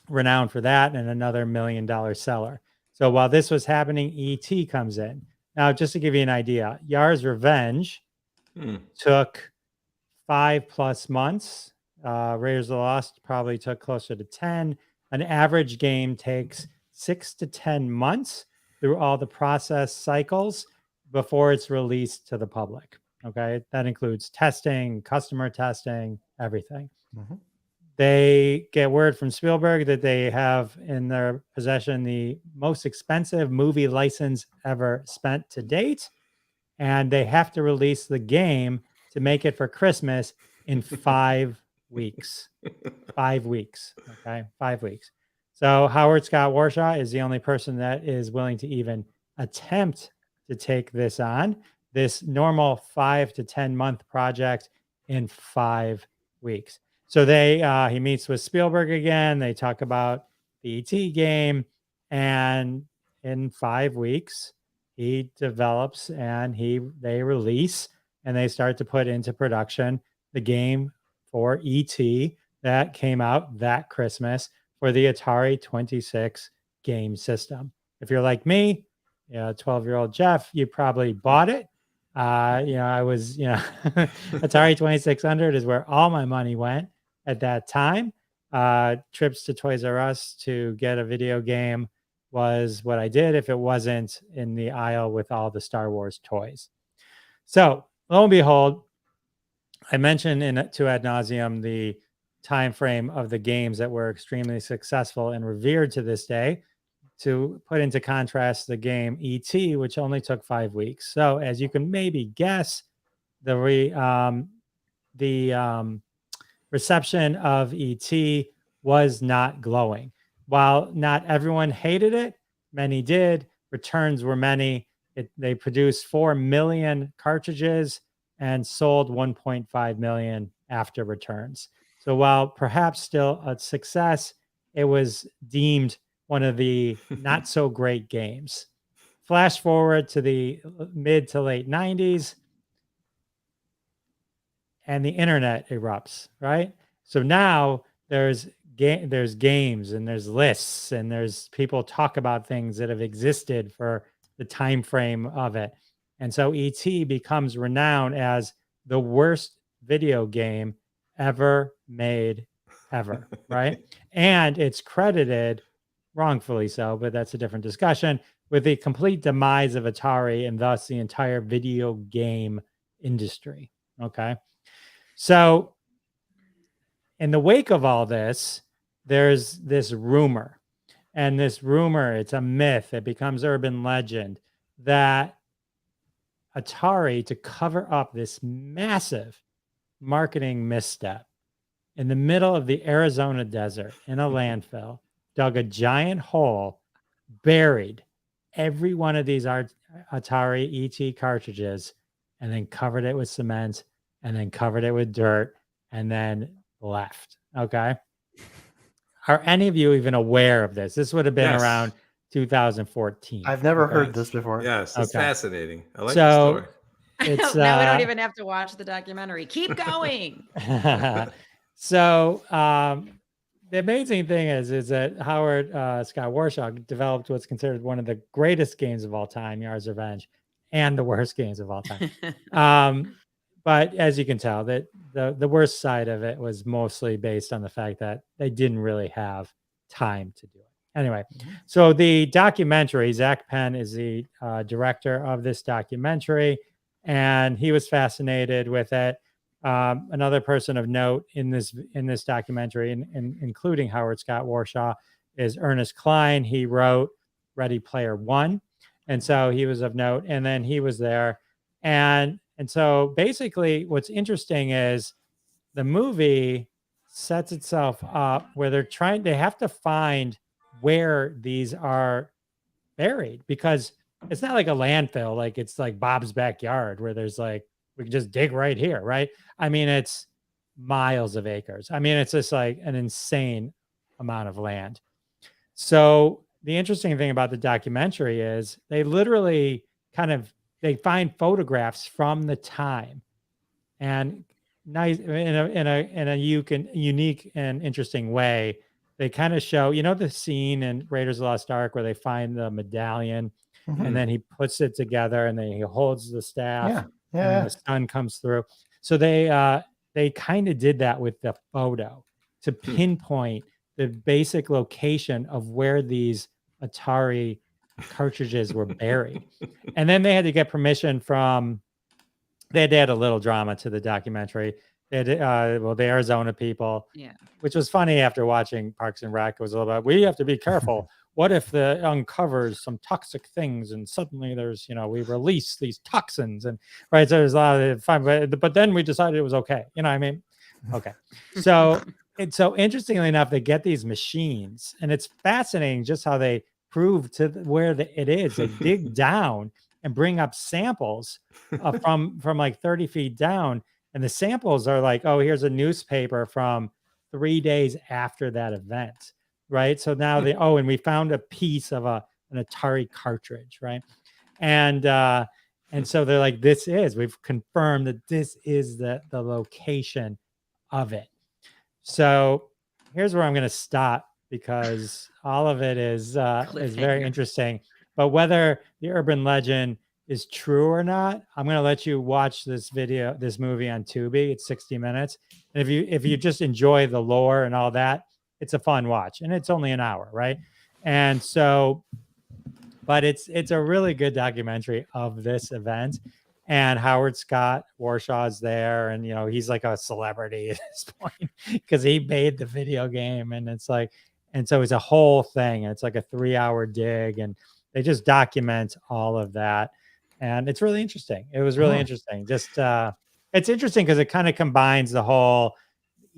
renowned for that, and another $1 million seller. So while this was happening, ET comes in. Now, just to give you an idea, Yar's Revenge took 5+ months. Raiders of the Lost probably took closer to 10. An average game takes 6 to 10 months through all the process cycles before it's released to the public. Okay, that includes testing, customer testing, everything. Mm-hmm. They get word from Spielberg that they have in their possession the most expensive movie license ever spent to date, and they have to release the game to make it for Christmas in 5 weeks. 5 weeks. Okay, 5 weeks. So Howard Scott Warshaw is the only person that is willing to even attempt to take this on, this normal 5 to 10 month project, in 5 weeks. So he meets with Spielberg again. They talk about the ET game, and in 5 weeks, he develops and they release and they start to put into production the game for ET that came out that Christmas for the Atari 26 game system. If you're like me, 12-year-old Jeff, you probably bought it. I was, Atari 2600 is where all my money went at that time. Trips to Toys R Us to get a video game was what I did if it wasn't in the aisle with all the Star Wars toys. So lo and behold, I mentioned to ad nauseum the time frame of the games that were extremely successful and revered to this day. To put into contrast the game ET, which only took 5 weeks. So as you can maybe guess, the reception of ET was not glowing. While not everyone hated it, many did. Returns were many. They produced 4 million cartridges and sold 1.5 million after returns. So while perhaps still a success, it was deemed one of the not so great games. Flash forward to the mid to late 90s, and the internet erupts, right? So now there's games and there's lists and there's people talk about things that have existed for the time frame of it. And so ET becomes renowned as the worst video game ever made, ever, right? And it's credited, wrongfully so, but that's a different discussion, with the complete demise of Atari and thus the entire video game industry. Okay. So in the wake of all this, there's this rumor, and this rumor, it's a myth. It becomes urban legend that Atari, to cover up this massive marketing misstep in the middle of the Arizona desert in a landfill, dug a giant hole, buried every one of these Atari ET cartridges, and then covered it with cement, and then covered it with dirt, and then left. Okay. Are any of you even aware of this? This would have been around 2014. I've never heard this before. Yes, it's fascinating. I like so the story. Now we don't even have to watch the documentary. Keep going. So the amazing thing is that Howard Scott Warshaw developed what's considered one of the greatest games of all time, Yars' Revenge, and the worst games of all time. But as you can tell, that the worst side of it was mostly based on the fact that they didn't really have time to do it. Anyway, so the documentary, Zach Penn is the director of this documentary, and he was fascinated with it. Another person of note in this documentary, including Howard Scott Warshaw, is Ernest Cline. He wrote Ready Player One, and so he was of note. And then he was there, and so basically, what's interesting is the movie sets itself up where they have to find where these are buried, because it's not like a landfill, like it's like Bob's backyard where there's like, we can just dig right here, right? I mean, it's miles of acres. I mean, it's just like an insane amount of land. So the interesting thing about the documentary is they literally they find photographs from the time, and nice in a unique and interesting way. They kind of show, the scene in Raiders of the Lost Ark where they find the medallion, and then he puts it together, and then he holds the staff, and the sun comes through. So they kind of did that with the photo to pinpoint the basic location of where these Atari cartridges were buried. And then they had to get permission from, they had to add a little drama to the documentary. They had the Arizona people, which was funny after watching Parks and Rec. It was a little bit, we have to be careful. What if the uncovers some toxic things and suddenly there's, we release these toxins, and right. So there's a lot of fun, but then we decided it was okay. You know what I mean? Okay. So interestingly enough, they get these machines, and it's fascinating just how they prove to where it is. They dig down and bring up samples from like 30 feet down. And the samples are like, oh, here's a newspaper from 3 days after that event, right? So now and we found a piece of an Atari cartridge, right? And so they're like, we've confirmed that this is the location of it. So here's where I'm going to stop, because all of it is very interesting. But whether the urban legend is true or not, I'm going to let you watch this movie on Tubi. It's 60 minutes. And if you just enjoy the lore and all that, it's a fun watch, and it's only an hour, right? And so, but it's a really good documentary of this event. And Howard Scott Warshaw's there, and he's like a celebrity at this point because he made the video game, and it's like, and so it's a whole thing. It's like a 3-hour dig, and they just document all of that, and it's really interesting. It was really interesting. Just it's interesting because it kind of combines the whole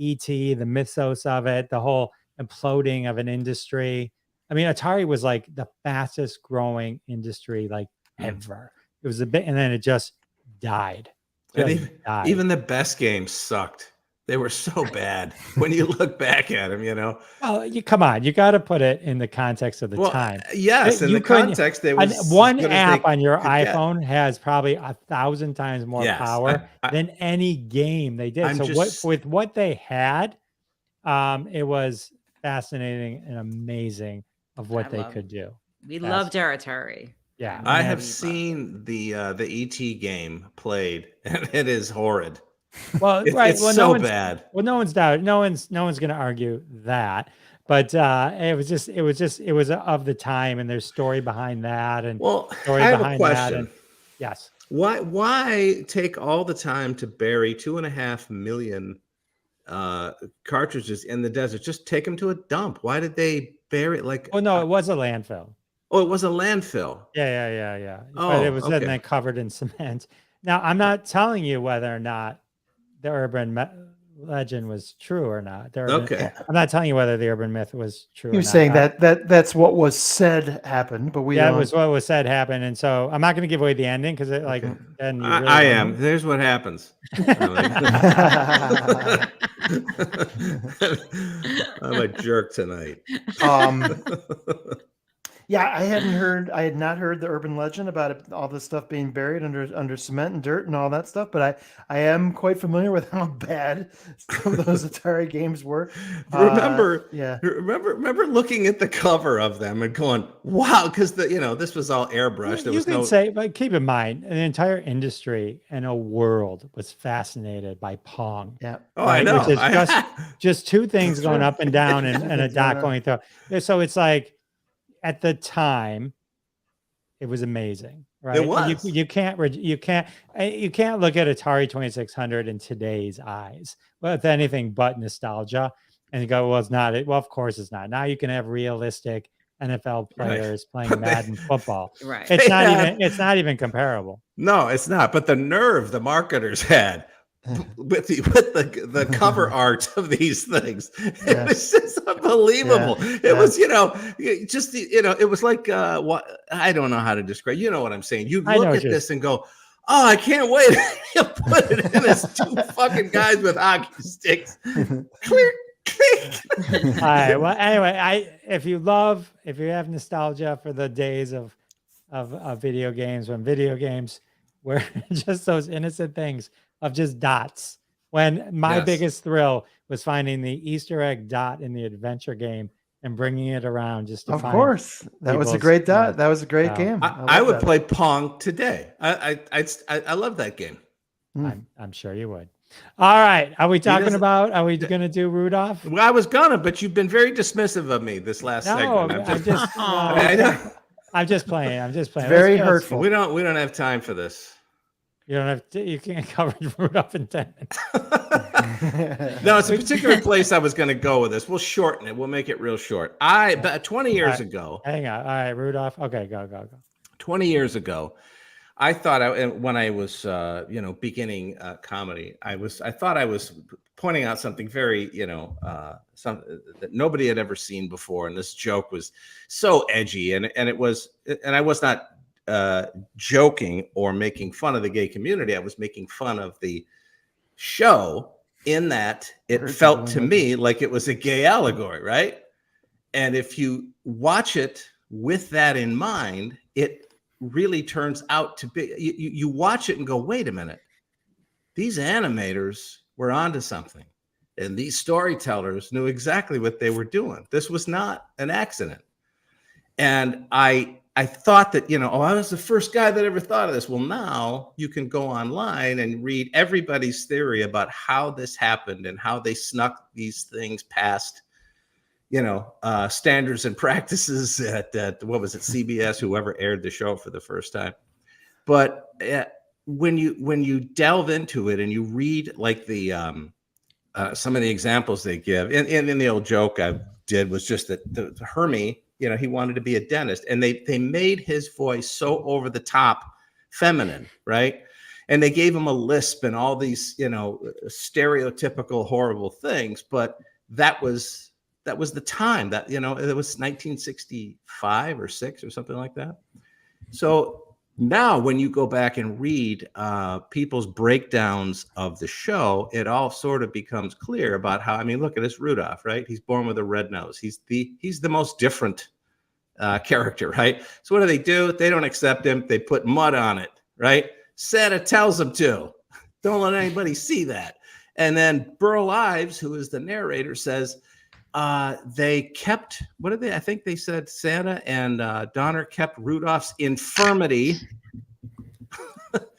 ET, the mythos of it, the whole imploding of an industry. I mean, Atari was like the fastest growing industry like ever. It was a bit, and then it just died. And even the best games sucked. They were so bad when you look back at them, Well, come on, you got to put it in the context of the time. Yes, in the context, there was one app on your iPhone has probably 1,000 times more power than any game they did. With what they had, it was fascinating and amazing of what they could do. We loved our Atari. Yeah, I have seen the ET game played, and it is horrid. Well, it's so bad. Well, no one's going to argue that, but it was of the time, and there's story behind that, and story I have behind a question. that. And, yes. Why take all the time to bury 2.5 million cartridges in the desert? Just take them to a dump. Why did they bury it? Like, oh no, it was a landfill. Oh, it was a landfill. Yeah. Oh, but it was then covered in cement. Now, I'm not telling you whether or not the urban legend was true or not. I'm not telling you whether the urban myth was true. You're saying that's what was said happened, but it was what was said happened, and so I'm not going to give away the ending because then I am. There's what happens. I'm a jerk tonight. Yeah, I had not heard the urban legend about all this stuff being buried under cement and dirt and all that stuff, but I am quite familiar with how bad some of those Atari games were. Remember looking at the cover of them and going, "Wow," because this was all airbrushed. But keep in mind, an entire industry and a world was fascinated by Pong. Yeah. Oh, right? I know. Which is just two things going up and down, and a dot going through. So it's like, at the time, it was amazing, right? It was. You can't look at Atari 2600 in today's eyes with anything but nostalgia and go, well, it's not it. Well, of course it's not. Now you can have realistic NFL players playing Madden football. Right. It's not even comparable. No, it's not. But the nerve the marketers had with the cover art of these things, it was just unbelievable. It was it was like what I don't know how to describe. You know what I'm saying? You look at this and go, oh, I can't wait. You put it in as two fucking guys with hockey sticks. Click. All right. Well, anyway, if you have nostalgia for the days of video games, when video games were just those innocent things of just dots, when my biggest thrill was finding the Easter egg dot in the adventure game and bringing it around just to find. Of course, that was a great dot. That was a great game. I would play Pong today. I love that game. I'm sure you would. All right, are we talking about? Are we going to do Rudolph? Well, I was gonna, but you've been very dismissive of me this last segment. I'm just playing. Very hurtful. We don't have time for this. You can't cover Rudolph in 10 minutes. No, it's a particular place I was going to go with this. We'll shorten it. We'll make it real short. But 20 years ago. Hang on. All right, Rudolph. Okay, go. 20 years ago, I thought when I was beginning comedy, I thought I was pointing out something very something that nobody had ever seen before, and this joke was so edgy, and I was not joking or making fun of the gay community. I was making fun of the show in that it Heard felt you to going me like it was a gay allegory, right? And if you watch it with that in mind, it really turns out to be, you watch it and go, wait a minute, these animators were onto something. And these storytellers knew exactly what they were doing. This was not an accident. And I thought that, I was the first guy that ever thought of this. Well, now you can go online and read everybody's theory about how this happened and how they snuck these things past, standards and practices at what was it, CBS, whoever aired the show for the first time. But when you delve into it and you read like the some of the examples they give, and the old joke I did was just that the Hermie, he wanted to be a dentist, and they made his voice so over the top feminine, right? And they gave him a lisp and all these, stereotypical horrible things. But that was the time that, it was 1965 or 6 or something like that. So now when you go back and read people's breakdowns of the show, it all sort of becomes clear about how, look at this Rudolph, right? He's born with a red nose. He's the most different character, right? So what do? They don't accept him. They put mud on it, right? Santa tells them to. Don't let anybody see that. And then Burl Ives, who is the narrator, says they kept, I think they said Santa and Donner kept Rudolph's infirmity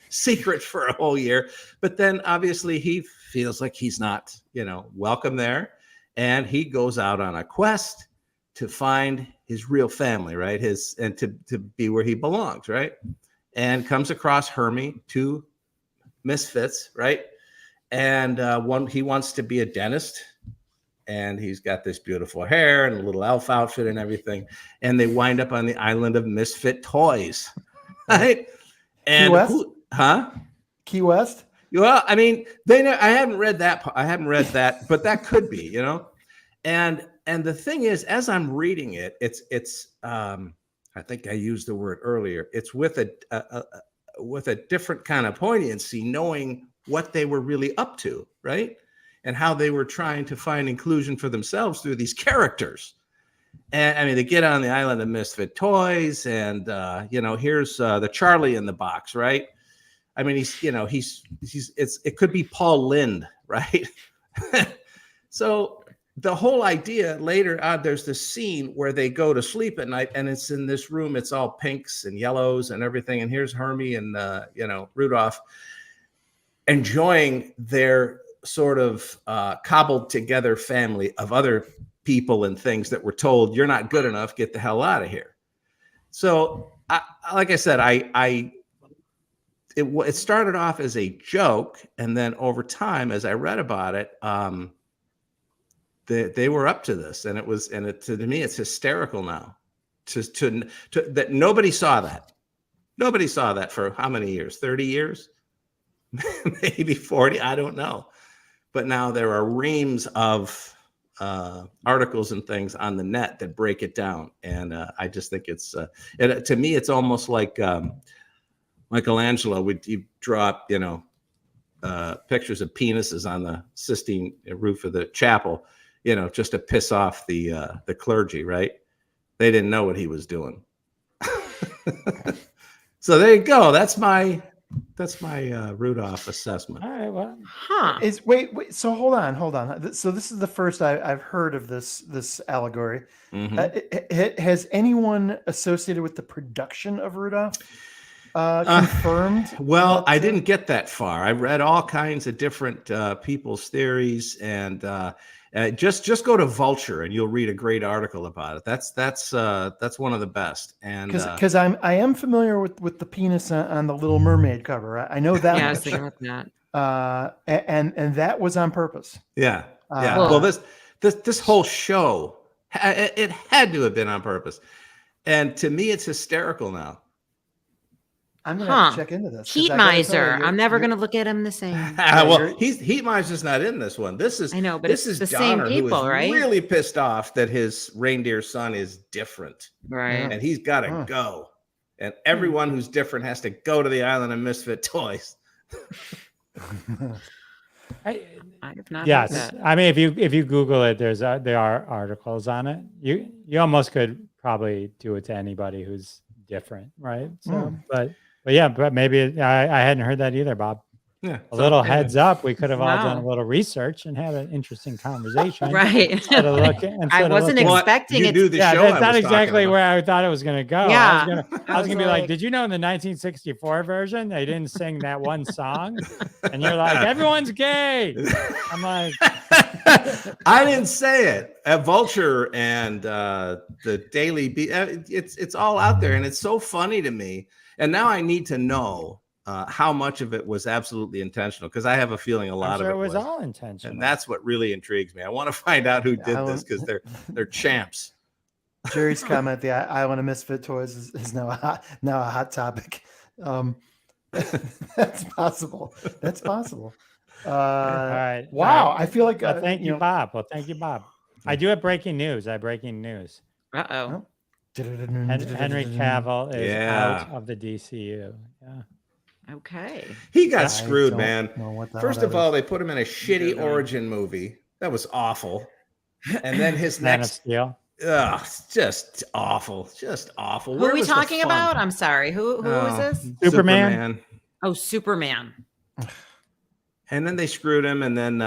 secret for a whole year. But then obviously he feels like he's not, welcome there. And he goes out on a quest to find his real family, right? And to be where he belongs, right? And comes across Hermie, 2 misfits, right? And one, he wants to be a dentist, and he's got this beautiful hair and a little elf outfit and everything. And they wind up on the island of misfit toys, right? And Key West? Key West? Well, I haven't read that, but that could be, And the thing is, as I'm reading it, it's I think I used the word earlier. It's with a different kind of poignancy, knowing what they were really up to, right? And how they were trying to find inclusion for themselves through these characters. And they get on the island of misfit toys, and here's the Charlie in the box, right? It could be Paul Lynde, right? So the whole idea later on, there's this scene where they go to sleep at night, and it's in this room. It's all pinks and yellows and everything. And here's Hermie and Rudolph enjoying their sort of cobbled together family of other people and things that were told, you're not good enough, get the hell out of here. So like I said, it started off as a joke, and then over time, as I read about it, they were up to this, and to me, it's hysterical now to that nobody saw that. Nobody saw that for how many years? 30 years? Maybe 40, I don't know. But now there are reams of articles and things on the net that break it down. And I just think it's, to me, it's almost like Michelangelo would draw up, pictures of penises on the Sistine roof of the chapel, just to piss off the clergy, right? They didn't know what he was doing. So there you go. That's my Rudolph assessment. All right, well, Wait. So hold on. So this is the first I've heard of this allegory. Mm-hmm. Has anyone associated with the production of Rudolph confirmed? Well, I didn't get that far. I read all kinds of different people's theories, and just go to Vulture and you'll read a great article about it. That's one of the best. And because I am familiar with the penis on the Little Mermaid cover. I know that. Yeah, I was thinking about that. And that was on purpose. Yeah. Well, this whole show, it had to have been on purpose. And to me, it's hysterical now. I'm gonna have to check into this. Heat Miser. I'm never gonna look at him the same. Well, Heat Miser's not in this one. This is this is the Donner, same people, who is right? really pissed off that his reindeer son is different, right? And he's got to go. And everyone who's different has to go to the island of misfit toys. I have not heard Yes, that. I mean if you Google it, there are articles on it. You almost could probably do it to anybody who's different, right? So, but yeah, but maybe I hadn't heard that either, Bob. Yeah. A so little anyway. heads up, we could have all done a Wow. little research and had an interesting conversation. Right. Instead of looking, I instead of wasn't looking- Well, expecting you it. do the yeah, show. that's I not was exactly talking where I thought it was going to go. Yeah. I was I going to be like, like- did you know in the 1964 version they didn't sing that one song? And you're like, everyone's gay. I'm like, I didn't say it. Vulture and the Daily Beat. It's all out there, and it's so funny to me. And now I need to know how much of it was absolutely intentional, because I have a feeling a lot I'm sure of it was all intentional. and that's what really intrigues me. I want to find out who did this, because they're champs. Jerry's comment, the Island of Misfit Toys is now a hot topic. That's possible. That's possible. all right. Wow, All right. I feel like Well, thank you, know, Bob. Well, thank you, Bob. I do have breaking news. Breaking news. Uh-oh. Henry Cavill is Yeah. out of the DCU. Yeah. Okay. He got I screwed, don't man. know what the First hell of that all, is. they put him in a shitty Good one. origin movie. That was awful. And then his Man of next, Steel. just awful. Just awful. Who Where are we was the talking fun? about? I'm sorry. Who is Oh, this? Superman. Oh, Superman. And then they screwed him, and then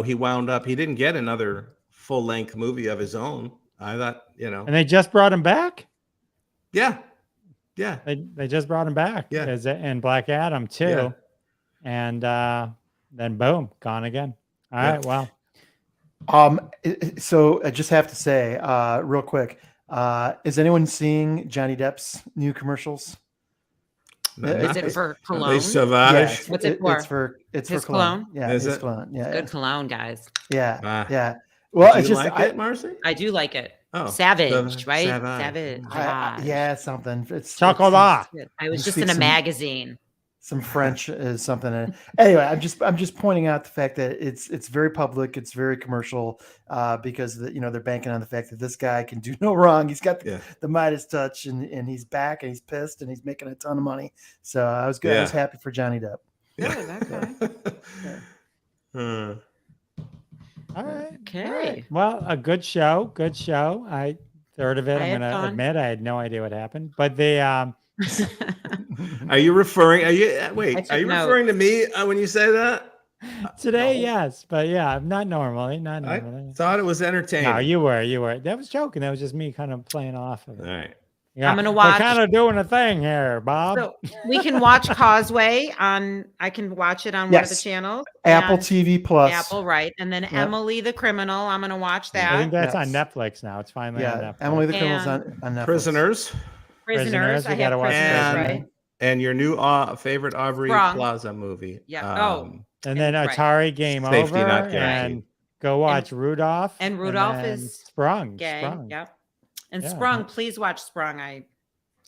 he wound up. He didn't get another full-length movie of his own. I thought, And they just brought him back. yeah. They just brought him back. Yeah. And Black Adam too. Yeah. And then boom, gone again. All Yeah. right. Well, So I just have to say, real quick, is anyone seeing Johnny Depp's new commercials? Is it for They cologne? Savage. What's it for? It's His for cologne. Yeah, Is it's it? cologne. Yeah, Good cologne, guys. yeah, Ah. yeah. Well, Did it's you just like it, Marcy? I do like it. Oh, Savage, right? Savage. Savage. yeah, something. It's chocolate. I was You just speak in a some- magazine. Some French is something. Anyway, I'm just pointing out the fact that it's very public, it's very commercial, because they're banking on the fact that this guy can do no wrong. He's got the Midas touch, and he's back, and he's pissed, and he's making a ton of money. So I was good. I was happy for Johnny Depp. Good, Hmm. all right. Okay. All right. Well, a good show. Good show. Third of it, I I'm had going to fun. admit I had no idea what happened. But the Are you referring? Are you I wait? took Are you notes. referring to me when you say that? today, No. yes, but yeah, not normally. Not I normally. thought it was entertaining. No, you were. That was joking. That was just me kind of playing off of it. All right. Yeah, I'm gonna watch- We're kind of doing a thing here, Bob. So we can watch Causeway on. I can watch it on one of the Yes. channels. Apple and TV Plus. Apple, right? And then Yep. Emily the Criminal. I'm gonna watch I that. think that's on Yes. Netflix now. It's finally on Yeah, Netflix. Emily the Criminal's And on Netflix. Prisoners Prisoners. We I gotta have watch Prisoners, and right? and your new favorite Aubrey Sprung. Plaza movie. Yeah. And then Right. Atari Game Safety Over, not and guaranteed. go watch Rudolph. and Rudolph then is Sprung. Gay. Sprung. Yep. And Yeah. Sprung, please watch Sprung. I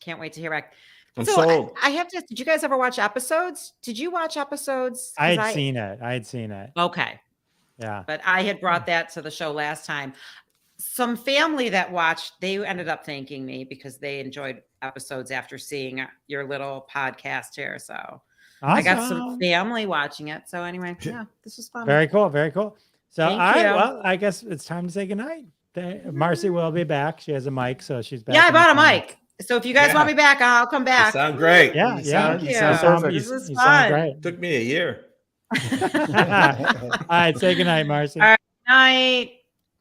can't wait to hear back. I'm So sold. I have to. Did you guys ever watch episodes? Did you watch episodes? 'Cause I had seen it. Okay, Yeah. but I had brought that to the show last time. Some family that watched, they ended up thanking me because they enjoyed episodes after seeing your little podcast here. So I got some Awesome. family watching it. So anyway, yeah, this was fun. Very cool. Very cool. So, Thank all right. you. Well, I guess it's time to say goodnight. Marcy will be back. She has a mic, so she's back. Yeah, I in the bought a corner. mic. So if you guys want me back, I'll come You back. sound great. Yeah, You yeah. sound- you you sound sound perfect. This was You sound fun. great. Took me a year. All right. Say goodnight, Marcy. All right. Night.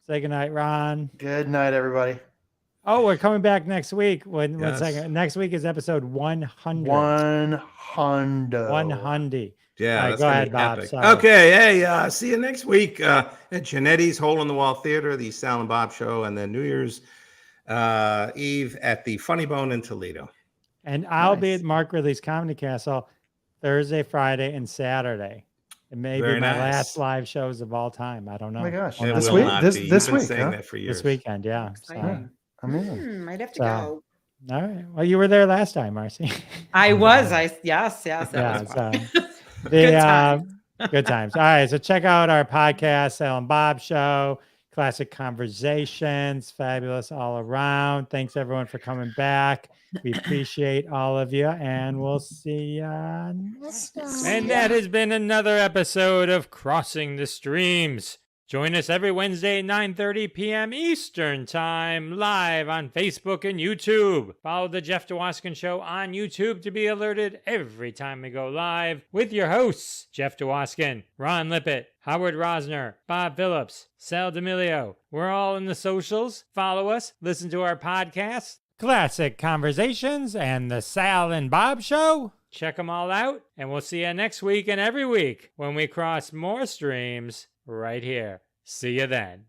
Say goodnight, Ron. Good night, everybody. Oh, we're coming back next week. One Yes. second. Next week is episode 100. 100. 100. Yeah, All right, that's go gonna ahead, be Bob. epic. Sorry. Okay, hey, see you next week at Janetti's Hole in the Wall Theater, the Sal and Bob Show, and then New Year's Eve at the Funny Bone in Toledo. And I'll be Nice. at Mark Ridley's Comedy Castle Thursday, Friday, and Saturday. It may Very be my nice. last live shows of all time. I don't know. Oh my gosh. We'll It This not will know. week? not This- be. this You've been week, saying huh? that for years. This weekend, yeah. So, Exciting. Amazing. Might have to So- go. all right. Well, you were there last time, Marcy. I was. Yes. That Yeah, was fun. so Good times. Good times. All right. So check out our podcast, Sal and Bob Show, Classic Conversations, fabulous all around. Thanks everyone for coming back. We appreciate all of you, and we'll see you next time. And that has been another episode of Crossing the Streams. Join us every Wednesday at 9:30 p.m. Eastern Time, live on Facebook and YouTube. Follow The Jeff Dwoskin Show on YouTube to be alerted every time we go live with your hosts, Jeff Dwoskin, Ron Lippett, Howard Rosner, Bob Phillips, Sal D'Amelio. We're all in the socials. Follow us, listen to our podcasts, Classic Conversations and the Sal and Bob Show. check them all out, and we'll see you next week and every week when we cross more streams right here. See you then.